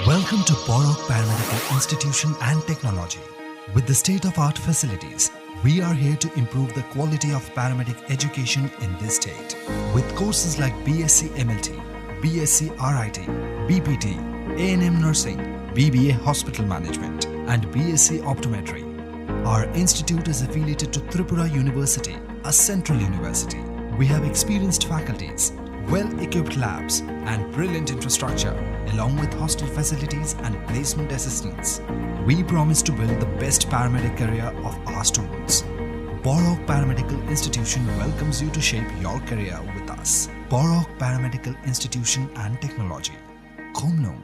Welcome to KOKBOROK Paramedical Institution and Technology. With the state-of-art facilities, we are here to improve the quality of paramedic education in this state. With courses like BSc MLT, BSc RIT, BPT, A&M Nursing, BBA Hospital Management, and BSc Optometry. Our institute is affiliated to Tripura University, a central university. We have experienced faculties, well-equipped labs, and brilliant infrastructure, along with hostel facilities and placement assistance. We promise to build the best paramedic career of our students. KOKBOROK Paramedical Institution welcomes you to shape your career with us. KOKBOROK Paramedical Institution and Technology. KOKBOROK.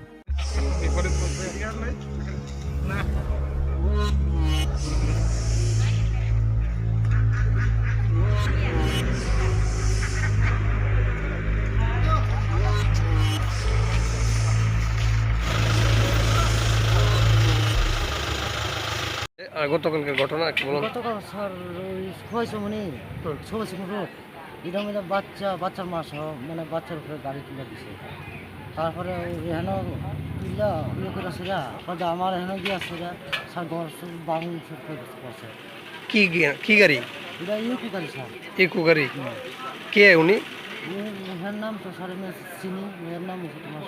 গতকালকের ঘটনা কি বলুন? গতকাল sir ওই খোয়াইসমনি ছোটো road এরকম একটা বাচ্চার মা সহ মানে বাচ্চার উপরে গাড়ি তুলে দিছে। তারপরে এখানে তুললা ইয়ে করে সেরা কথা আমার এখানে গিয়ে সেরা স্যার ঘর বাঙুন করছে। কি গাড়ি? এটা ইউকু গাড়ি স্যার। ইউকু গাড়ি? কে উনি? এর নাম তো স্যার আমি চিনি, এর নাম হচ্ছে তোমার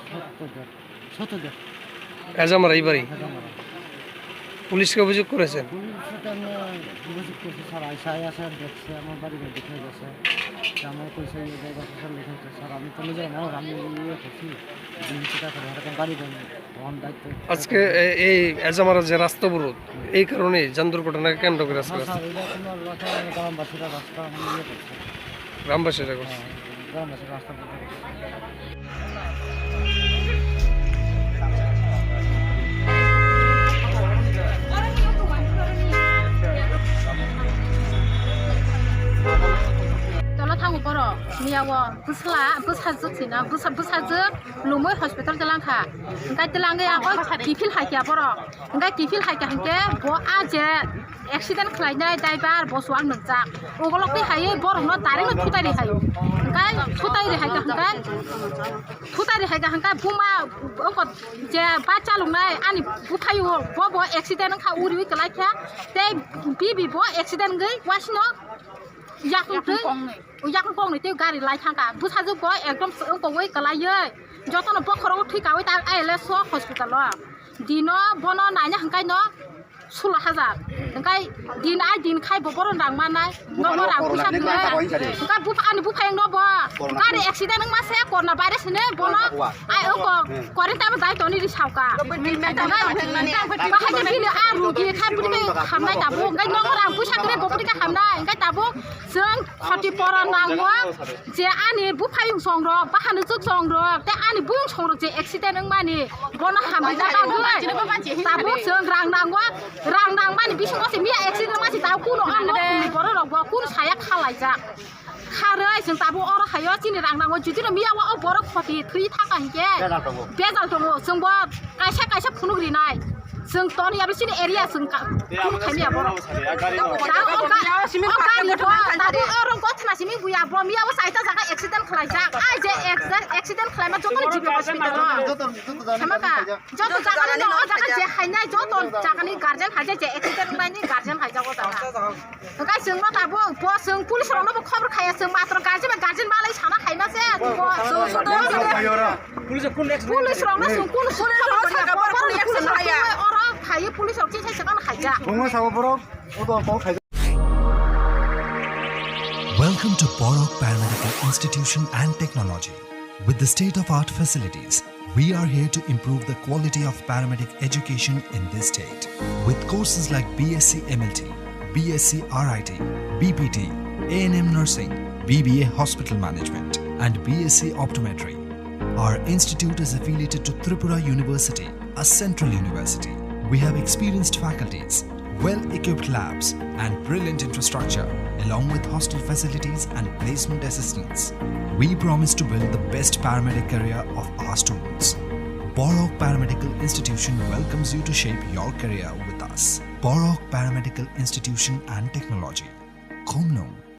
সত্যদেব। হেজামারা এই বাড়ি? হেজামারা। পুলিশকে অভিযোগ করেছেন? পুলিশের সাথে আমি অভিযোগ করছি স্যার, আসে দেখছে আমার বাড়ি দেখে গেছে, আমার পয়সা স্যার লিখেছে স্যার। আমি তো নিজের মানুষ, আমি ইয়ে করছি চিন্তা করে এরকম গাড়ি বহন দায়িত্ব। আজকে এই হেজামারা যে রাস্তা অবরোধ, এই কারণে যান দুর্ঘটনাকে কেন্দ্র করে আজকে স্যার এটা তোমার গ্রামবাসীরা রাস্তা আমি ইয়ে করছে, গ্রামবাসীরা করছে। গ্রামবাসীর রাস্তা KOKBOROK miyawo busajukina busajuk lumoi hospital dalangka ngai dalangai oi kifil haikya borok ngai kifil haikya hanke bo aje accident khlainai driver bo suang ngjak ogolokti haye borok no direct thutairi hayo ngai thutairi haikya hanka buma oko je bacha lungnai ani bupayo bo accident kha uri kalaikya te bibi bo accident gai wasno yakung kong ni teu gari lai thangka busaju bo ekdom kongoi kalaiye jotono bokhoro thikawai ta aile so hospital lo dino bono naina hangkai no 16,000 hangkai din khai bo boron rang manai no rang pusa kle hangkai bu ani bu phayang no bo gari accident nang mase korna virus ne bono ai oko korinta ba dai toni ri sauka bahaya bile a rugi khai puri hamnai ta bo ngai no rang pusa kle bo puri ka hamnai ngai ta bo जों खति परा नांगो जे आनि बु five संग्र बाहानो जुग संग्र ते आनि बुं संग्र जे accident नों मानि बना हामै जाबागो ताबो जों रां नांमानि बिसंगसे मिया एक्सिडेंट मासि ता कुनो आनो बर रगबो कुनो साया खालायजा खारै जों ताबो अर हायो जिनि रां नांगो जुदिनो मियावा अ बर खति थै थाका हिके बेजाल दङ जोंबो कायसा फुनुग्रिनाय जों तनि आबसिनि एरिया जों कुनो खायमिया बर ताबो अर गथनासिमि बुया ब मियावा साइता जागा एक्सिडेंट खालायजा आइ जे एक्सिडेंट खालायमा जतन जिबि हस्पिटाल सामाका जत जागानि न जागा जे हायनाय जत जागानि गार्जियन हाजे जे एक्सिडेंट नायनि गार्जियन हायजागो जागा गाय जों न ताबो ब जों पुलिस रनो खबर खाया जों मात्र गार्जियन मालाय साना खायनासे पुलिस रनो जों कुन एक्सिडेंट हाया अर खायो पुलिस रनो जे सेकान हायजा Welcome to KOKBOROK Paramedical Institution and Technology. With the state-of-art facilities, we are here to improve the quality of paramedic education in this state. With courses like BSc MLT, BSc RIT, BPT, A&M Nursing, BBA Hospital Management, and BSc Optometry. Our institute is affiliated to Tripura University, a central university. We have experienced faculties, well-equipped labs, and brilliant infrastructure, along with hostel facilities and placement assistance. We promise to build the best paramedic career of our students. KOKBOROK Paramedical Institution welcomes you to shape your career with us. KOKBOROK Paramedical Institution and Technology. KOKBOROK.